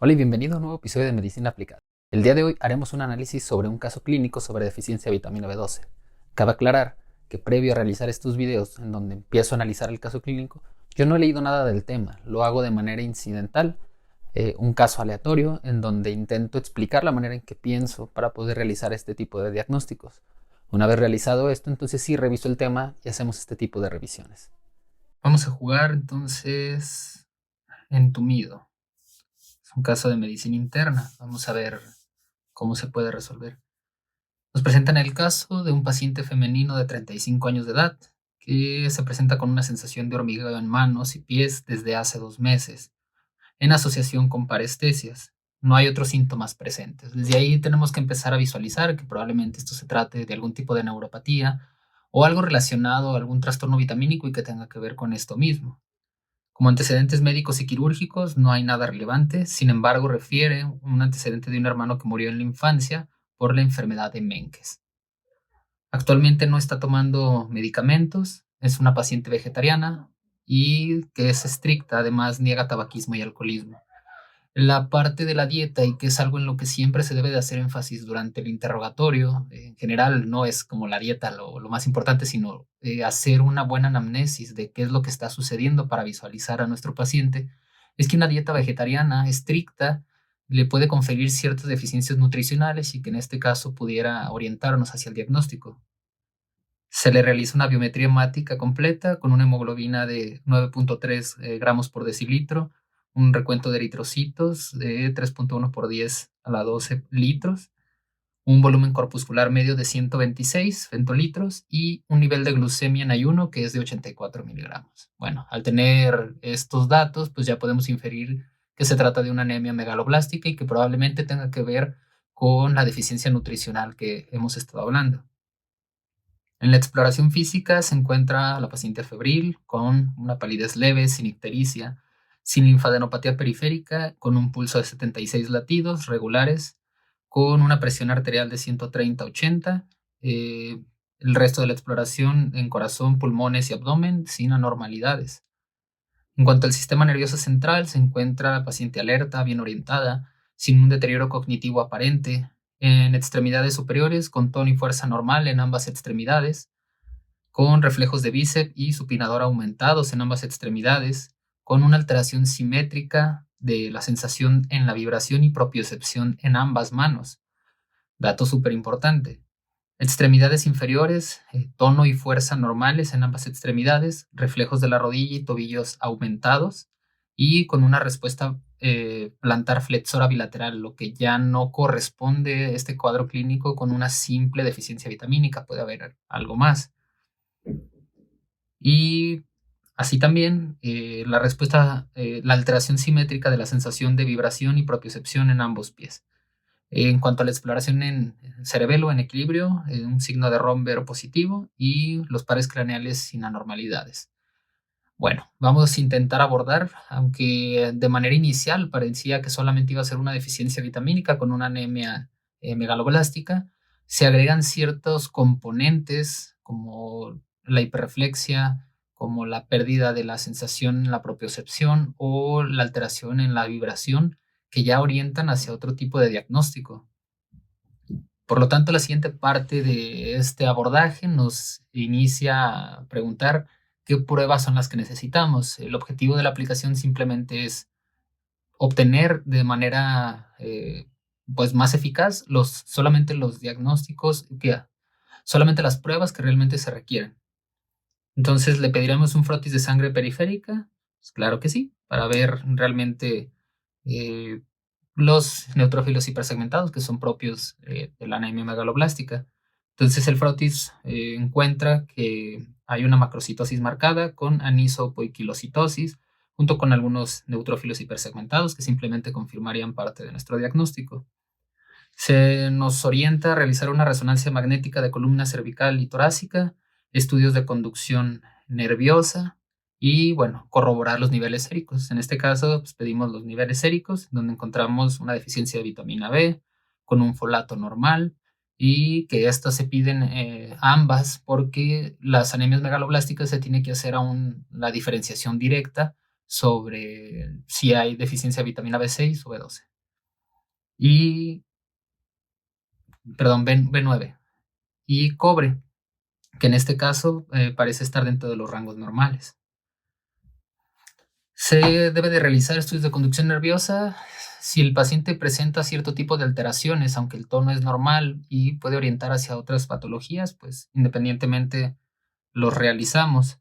Hola y bienvenido a un nuevo episodio de Medicina Aplicada. El día de hoy haremos un análisis sobre un caso clínico sobre deficiencia de vitamina B12. Cabe aclarar que previo a realizar estos videos en donde empiezo a analizar el caso clínico, yo no he leído nada del tema, lo hago de manera incidental, un caso aleatorio en donde intento explicar la manera en que pienso para poder realizar este tipo de diagnósticos. Una vez realizado esto, entonces sí reviso el tema y hacemos este tipo de revisiones. Vamos a jugar entonces entumido. Es un caso de medicina interna. Vamos a ver cómo se puede resolver. Nos presentan el caso de un paciente femenino de 35 años de edad que se presenta con una sensación de hormigueo en manos y pies desde hace 2 meses, en asociación con parestesias. No hay otros síntomas presentes. Desde ahí tenemos que empezar a visualizar que probablemente esto se trate de algún tipo de neuropatía o algo relacionado a algún trastorno vitamínico y que tenga que ver con esto mismo. Como antecedentes médicos y quirúrgicos no hay nada relevante, sin embargo refiere un antecedente de un hermano que murió en la infancia por la enfermedad de Menkes. Actualmente no está tomando medicamentos, es una paciente vegetariana y que es estricta, además niega tabaquismo y alcoholismo. La parte de la dieta, y que es algo en lo que siempre se debe de hacer énfasis durante el interrogatorio, en general no es como la dieta lo más importante, sino hacer una buena anamnesis de qué es lo que está sucediendo para visualizar a nuestro paciente, es que una dieta vegetariana estricta le puede conferir ciertas deficiencias nutricionales y que en este caso pudiera orientarnos hacia el diagnóstico. Se le realiza una biometría hemática completa con una hemoglobina de 9.3 gramos por decilitro, un recuento de eritrocitos de 3.1 por 10 a la 12 litros, un volumen corpuscular medio de 126 fentolitros y un nivel de glucemia en ayuno que es de 84 miligramos. Bueno, al tener estos datos, pues ya podemos inferir que se trata de una anemia megaloblástica y que probablemente tenga que ver con la deficiencia nutricional que hemos estado hablando. En la exploración física se encuentra la paciente febril con una palidez leve, sin ictericia, sin linfadenopatía periférica, con un pulso de 76 latidos regulares, con una presión arterial de 130/80. El resto de la exploración en corazón, pulmones y abdomen sin anormalidades. En cuanto al sistema nervioso central, se encuentra la paciente alerta, bien orientada, sin un deterioro cognitivo aparente, en extremidades superiores con tono y fuerza normal en ambas extremidades, con reflejos de bíceps y supinador aumentados en ambas extremidades, con una alteración simétrica de la sensación en la vibración y propiocepción en ambas manos. Dato súper importante. Extremidades inferiores, tono y fuerza normales en ambas extremidades, reflejos de la rodilla y tobillos aumentados y con una respuesta plantar flexora bilateral, lo que ya no corresponde a este cuadro clínico con una simple deficiencia vitamínica, puede haber algo más. Y así también la respuesta, la alteración simétrica de la sensación de vibración y propiocepción en ambos pies. En cuanto a la exploración en cerebelo en equilibrio, un signo de Romberg positivo y los pares craneales sin anormalidades. Bueno, vamos a intentar abordar, aunque de manera inicial parecía que solamente iba a ser una deficiencia vitamínica con una anemia megaloblástica, se agregan ciertos componentes como la hiperreflexia, como la pérdida de la sensación en la propiocepción o la alteración en la vibración, que ya orientan hacia otro tipo de diagnóstico. Por lo tanto, la siguiente parte de este abordaje nos inicia a preguntar qué pruebas son las que necesitamos. El objetivo de la aplicación simplemente es obtener de manera pues más eficaz solamente los diagnósticos, solamente las pruebas que realmente se requieren. Entonces, ¿le pediremos un frotis de sangre periférica? Pues claro que sí, para ver realmente eh, los neutrófilos hipersegmentados que son propios de la anemia megaloblástica. Entonces, el frotis encuentra que hay una macrocitosis marcada con anisopoiquilocitosis, junto con algunos neutrófilos hipersegmentados que simplemente confirmarían parte de nuestro diagnóstico. Se nos orienta a realizar una resonancia magnética de columna cervical y torácica, estudios de conducción nerviosa y, bueno, corroborar los niveles séricos. En este caso, pues, pedimos los niveles séricos, donde encontramos una deficiencia de vitamina B con un folato normal y que estas se piden ambas porque las anemias megaloblásticas se tiene que hacer aún la diferenciación directa sobre si hay deficiencia de vitamina B6 o B12. Y, perdón, B9. Y cobre, que en este caso parece estar dentro de los rangos normales. Se debe de realizar estudios de conducción nerviosa si el paciente presenta cierto tipo de alteraciones, aunque el tono es normal y puede orientar hacia otras patologías, pues independientemente los realizamos,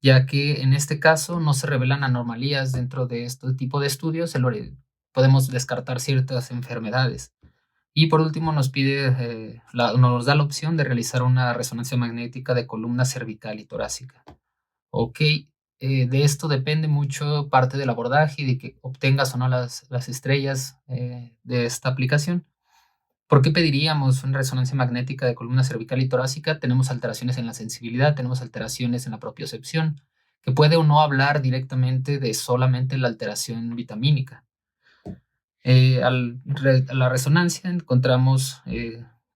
ya que en este caso no se revelan anomalías dentro de este tipo de estudios, podemos descartar ciertas enfermedades. Y por último nos da la opción de realizar una resonancia magnética de columna cervical y torácica. Ok, de esto depende mucho parte del abordaje y de que obtengas o no las estrellas de esta aplicación. ¿Por qué pediríamos una resonancia magnética de columna cervical y torácica? Tenemos alteraciones en la sensibilidad, tenemos alteraciones en la propiocepción, que puede o no hablar directamente de solamente la alteración vitamínica. A la resonancia encontramos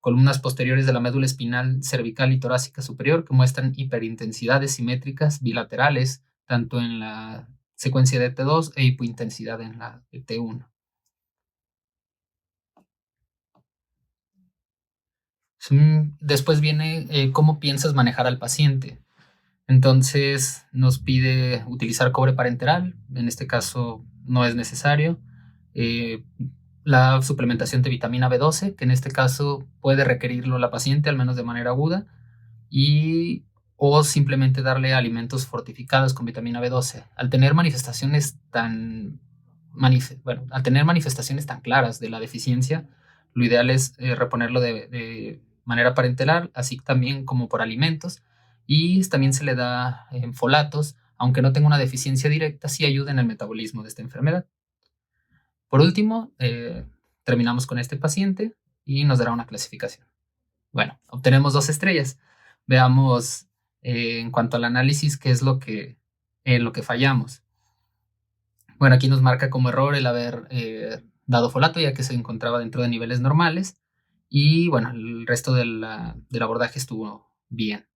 columnas posteriores de la médula espinal cervical y torácica superior que muestran hiperintensidades simétricas bilaterales, tanto en la secuencia de T2 e hipointensidad en la de T1. Después viene cómo piensas manejar al paciente. Entonces nos pide utilizar cobre parenteral, en este caso no es necesario. La suplementación de vitamina B12, que en este caso puede requerirlo la paciente, al menos de manera aguda, o simplemente darle alimentos fortificados con vitamina B12. Al tener manifestaciones tan claras de la deficiencia, lo ideal es reponerlo de manera parenteral, así también como por alimentos, y también se le da folatos, aunque no tenga una deficiencia directa, sí ayuda en el metabolismo de esta enfermedad. Por último, terminamos con este paciente y nos dará una clasificación. Bueno, obtenemos 2 estrellas. Veamos en cuanto al análisis qué es lo que fallamos. Bueno, aquí nos marca como error el haber dado folato, ya que se encontraba dentro de niveles normales. Y bueno, el resto del abordaje estuvo bien.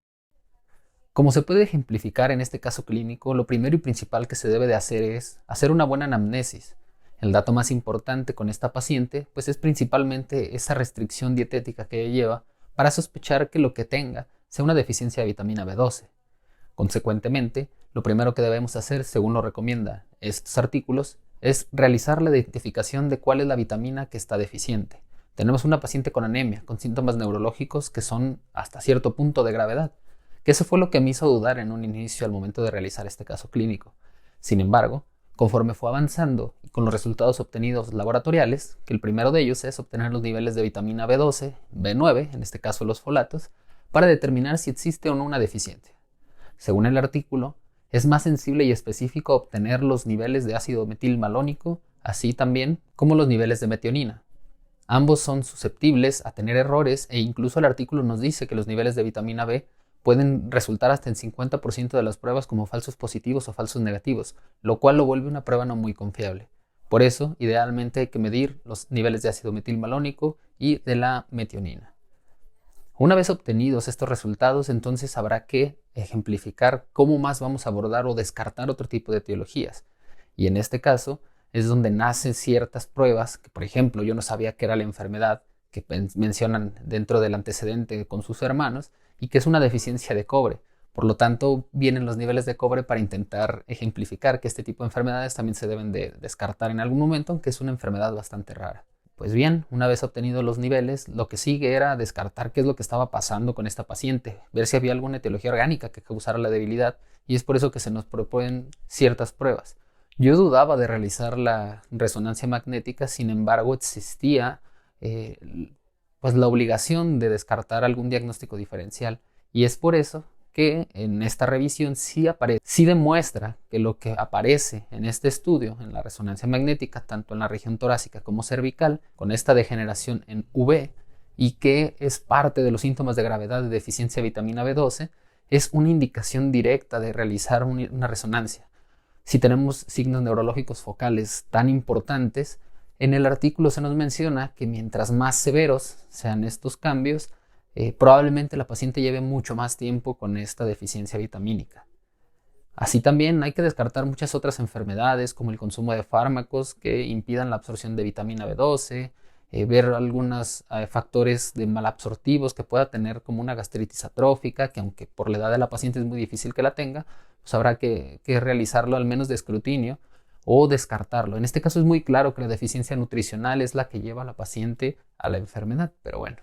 Como se puede ejemplificar en este caso clínico, lo primero y principal que se debe de hacer es hacer una buena anamnesis. El dato más importante con esta paciente pues es principalmente esa restricción dietética que ella lleva para sospechar que lo que tenga sea una deficiencia de vitamina B12. Consecuentemente, lo primero que debemos hacer, según lo recomiendan estos artículos, es realizar la identificación de cuál es la vitamina que está deficiente. Tenemos una paciente con anemia, con síntomas neurológicos que son hasta cierto punto de gravedad, que eso fue lo que me hizo dudar en un inicio al momento de realizar este caso clínico. Sin embargo, conforme fue avanzando y con los resultados obtenidos laboratoriales, que el primero de ellos es obtener los niveles de vitamina B12, B9, en este caso los folatos, para determinar si existe o no una deficiencia. Según el artículo, es más sensible y específico obtener los niveles de ácido metilmalónico, así también como los niveles de metionina. Ambos son susceptibles a tener errores e incluso el artículo nos dice que los niveles de vitamina B pueden resultar hasta en 50% de las pruebas como falsos positivos o falsos negativos, lo cual lo vuelve una prueba no muy confiable. Por eso, idealmente hay que medir los niveles de ácido metilmalónico y de la metionina. Una vez obtenidos estos resultados, entonces habrá que ejemplificar cómo más vamos a abordar o descartar otro tipo de etiologías. Y en este caso es donde nacen ciertas pruebas que, por ejemplo, yo no sabía que era la enfermedad que mencionan dentro del antecedente con sus hermanos y que es una deficiencia de cobre. Por lo tanto, vienen los niveles de cobre para intentar ejemplificar que este tipo de enfermedades también se deben de descartar en algún momento, aunque es una enfermedad bastante rara. Pues bien, una vez obtenidos los niveles, lo que sigue era descartar qué es lo que estaba pasando con esta paciente, ver si había alguna etiología orgánica que causara la debilidad, y es por eso que se nos proponen ciertas pruebas. Yo dudaba de realizar la resonancia magnética, sin embargo existía pues la obligación de descartar algún diagnóstico diferencial, y es por eso que en esta revisión sí demuestra que lo que aparece en este estudio, en la resonancia magnética, tanto en la región torácica como cervical, con esta degeneración en V, y que es parte de los síntomas de gravedad de deficiencia de vitamina B12, es una indicación directa de realizar una resonancia. Si tenemos signos neurológicos focales tan importantes, en el artículo se nos menciona que mientras más severos sean estos cambios, probablemente la paciente lleve mucho más tiempo con esta deficiencia vitamínica. Así también hay que descartar muchas otras enfermedades como el consumo de fármacos que impidan la absorción de vitamina B12, ver algunos factores de malabsortivos que pueda tener como una gastritis atrófica, que aunque por la edad de la paciente es muy difícil que la tenga, pues habrá que realizarlo al menos de escrutinio o descartarlo. En este caso es muy claro que la deficiencia nutricional es la que lleva a la paciente a la enfermedad, pero bueno.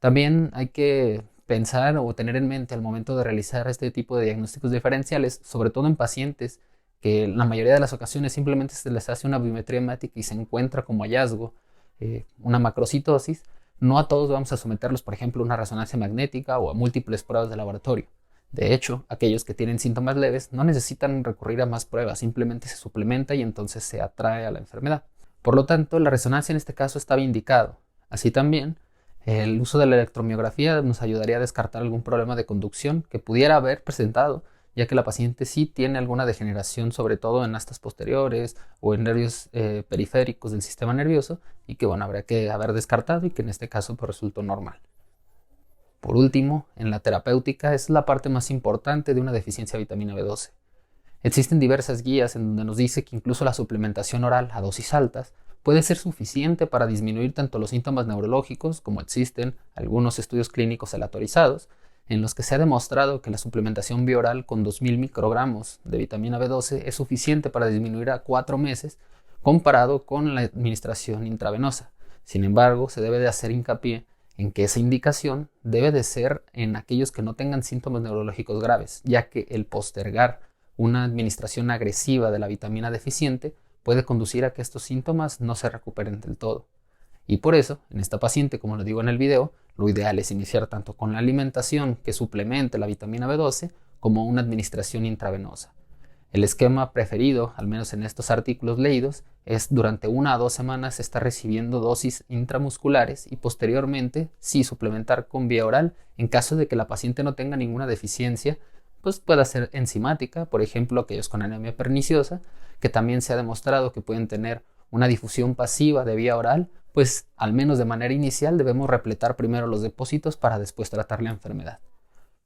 También hay que pensar o tener en mente al momento de realizar este tipo de diagnósticos diferenciales, sobre todo en pacientes que en la mayoría de las ocasiones simplemente se les hace una biometría hemática y se encuentra como hallazgo una macrocitosis. No a todos vamos a someterlos, por ejemplo, a una resonancia magnética o a múltiples pruebas de laboratorio. De hecho, aquellos que tienen síntomas leves no necesitan recurrir a más pruebas, simplemente se suplementa y entonces se atrae a la enfermedad. Por lo tanto, la resonancia en este caso estaba indicado. Así también, el uso de la electromiografía nos ayudaría a descartar algún problema de conducción que pudiera haber presentado, ya que la paciente sí tiene alguna degeneración, sobre todo en astas posteriores o en nervios periféricos del sistema nervioso, y que bueno, habría que haber descartado y que en este caso pues, resultó normal. Por último, en la terapéutica es la parte más importante de una deficiencia de vitamina B12. Existen diversas guías en donde nos dice que incluso la suplementación oral a dosis altas puede ser suficiente para disminuir tanto los síntomas neurológicos como existen algunos estudios clínicos aleatorizados en los que se ha demostrado que la suplementación bioral con 2000 microgramos de vitamina B12 es suficiente para disminuir a 4 meses comparado con la administración intravenosa. Sin embargo, se debe de hacer hincapié en que esa indicación debe de ser en aquellos que no tengan síntomas neurológicos graves, ya que el postergar una administración agresiva de la vitamina deficiente puede conducir a que estos síntomas no se recuperen del todo. Y por eso, en esta paciente, como lo digo en el video, lo ideal es iniciar tanto con la alimentación que suplemente la vitamina B12 como una administración intravenosa. El esquema preferido, al menos en estos artículos leídos, es durante 1 a 2 semanas estar recibiendo dosis intramusculares y posteriormente sí suplementar con vía oral en caso de que la paciente no tenga ninguna deficiencia, pues pueda ser enzimática, por ejemplo aquellos con anemia perniciosa, que también se ha demostrado que pueden tener una difusión pasiva de vía oral, pues al menos de manera inicial debemos repletar primero los depósitos para después tratar la enfermedad.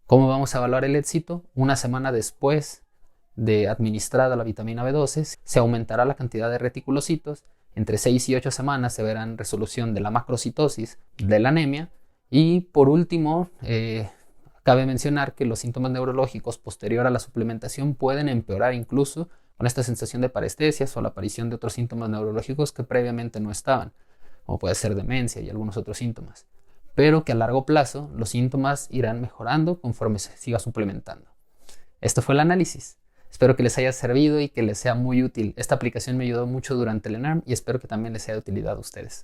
¿Cómo vamos a evaluar el éxito? 1 semana después de administrada la vitamina B12, se aumentará la cantidad de reticulocitos, entre 6 y 8 semanas se verá resolución de la macrocitosis, de la anemia, y por último, cabe mencionar que los síntomas neurológicos posterior a la suplementación pueden empeorar incluso con esta sensación de parestesias o la aparición de otros síntomas neurológicos que previamente no estaban, como puede ser demencia y algunos otros síntomas, pero que a largo plazo los síntomas irán mejorando conforme se siga suplementando. Esto fue el análisis. Espero que les haya servido y que les sea muy útil. Esta aplicación me ayudó mucho durante el ENARM y espero que también les sea de utilidad a ustedes.